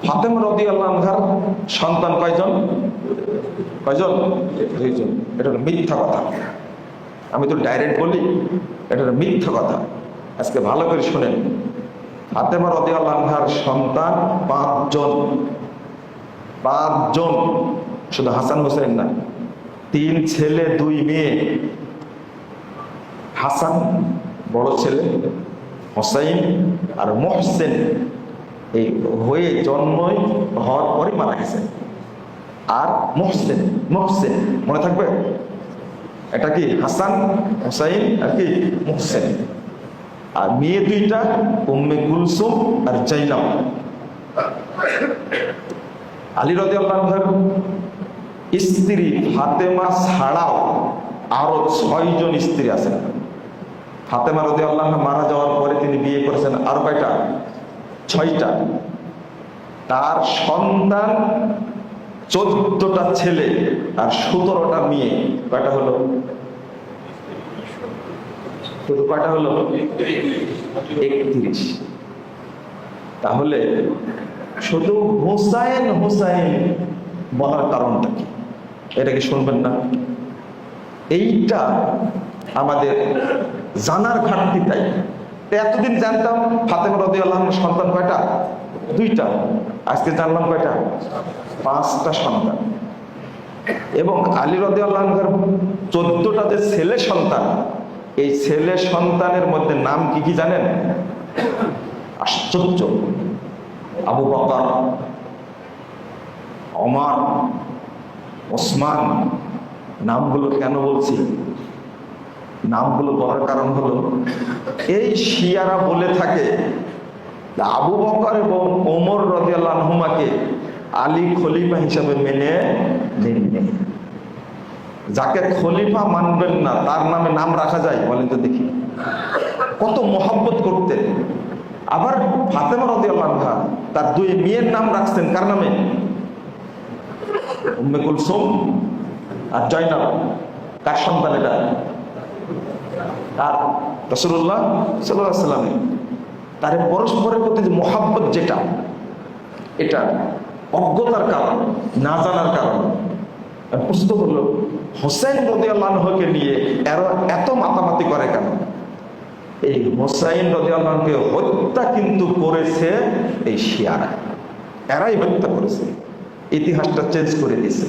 ফাতেমা রাদিয়াল্লাহু আনহার সন্তান কয়জন? কয়জন? দুইজন। এটা হলো মিথ্যা কথা। আমি তো ডাইরেক্ট বলি, এটা হলো মিথ্যা কথা। আজকে ভালো করে শুনেন, ফাতেমা রাদিয়াল্লাহু আনহার সন্তান 5 জন। 5 জন, শুধু হাসান হোসেন না, 3 ছেলে 2 মেয়ে। হাসান বড় ছেলে, হোসাইন আর মোহসেন এই হয়ে জন্ম হওয়ার পরে মারা গেছে। আর মোহসেন, মোহসেন মনে থাকবে, এটা কি হাসান হোসাইন আর কি মোহসেন। আর মেয়ে 2টা, উম্মে কুলসুম আর জাইনাব। আলী রাদিয়াল্লাহু আনহুর স্ত্রী ফাতেমা ছাড়াও আরো 6 জন স্ত্রী আছেন। ফাতেমা রাদিয়াল্লাহু আনহা মারা যাওয়ার পরে তিনি বিয়ে করেছেন আরো কয়টা? 6টা। তার সন্তান 14টা ছেলে আর 17টা মেয়ে। কয়টা হলো? শুধু কয়টা হলো? 31। তাহলে শুধু হুসাইন হুসাইন বলার কারণটা কি? এটা কি শুনবেন না? এইটা আমাদের জানার ঘাটতি। তাই এতদিন জানতাম ফাতেমা রাদিয়াল্লাহু আনহার সন্তান কয়টা? 2টা। আজকে জানলাম কয়টা? 5টা সন্তান। এবং আলী রাদিয়াল্লাহু আনহুর 14টা যে ছেলে সন্তান, এই ছেলে সন্তানের মধ্যে নাম কি কি জানেন? আশ্চর্য! আবু বকর, ওমর, ওসমান। নামগুলো কেন বলছি? নামগুলো বলার কারণ হলো, এই শিয়ারা বলে থাকে আবু বকর এবং ওমর রাদিয়াল্লাহু আনহুমাকে আলী খলিফা হিসাবে মেনে নেননি। যাকে খলিফা মানবেন না তার নামে নাম রাখা যায়? বলেন তো দেখি। কত মহব্বত করতেন। আবার ফাতেমা রাদিয়াল্লাহু আনহা তার 2 মেয়ের নাম রাখছেন কার নামে? উম্মে কুলসুম আর জাইনাব। কার সন্তান এটা? আর রাসূলুল্লাহ সাল্লাল্লাহু আলাইহি ওয়াসাল্লাম। তার পরস্পরের প্রতি যে মহব্বত, যেটা এটা অজ্ঞতার কারণ, না জানার কারণ। প্রশ্ন হলো, হোসেন রাদিয়াল্লাহু আনহুকে নিয়ে এত মাতামাতি করে কেন? এই হোসাইন রাদিয়াল্লাহু আনহুকে হত্যা কিন্তু করেছে এই শিয়ারা। এরাই হত্যা করেছে, ইতিহাসটা চেঞ্জ করে দিয়েছে।